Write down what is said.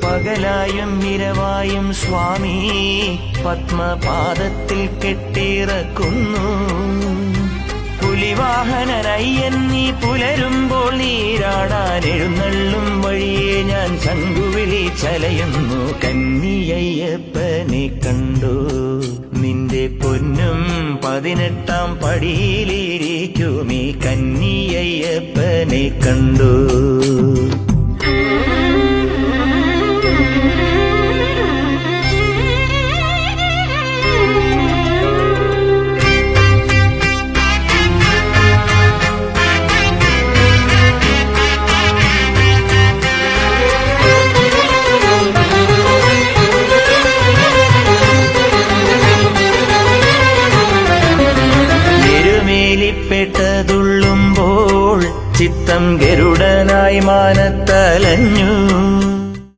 പകലായും ഇരവായും സ്വാമി പത്മപാദത്തിൽ കെട്ടിറക്കുന്നു. പുലിവാഹനനയ്യൻ നീ പുലരുമ്പോൾ നീരാടാൻ എഴുന്നള്ളും വഴിയെ ഞാൻ ശംഖുവിളി ചലയുന്നു. കന്നിയയ്യപ്പനെ കണ്ടു, നിന്റെ പൊന്നും 18-ാം പടിയിലിരിക്കുമീ കന്നിയയ്യപ്പനെ കണ്ടു. പ്പെട്ടതുള്ളുമ്പോൾ ചിത്തം ഗരുഡനായി മാനത്തലഞ്ഞു.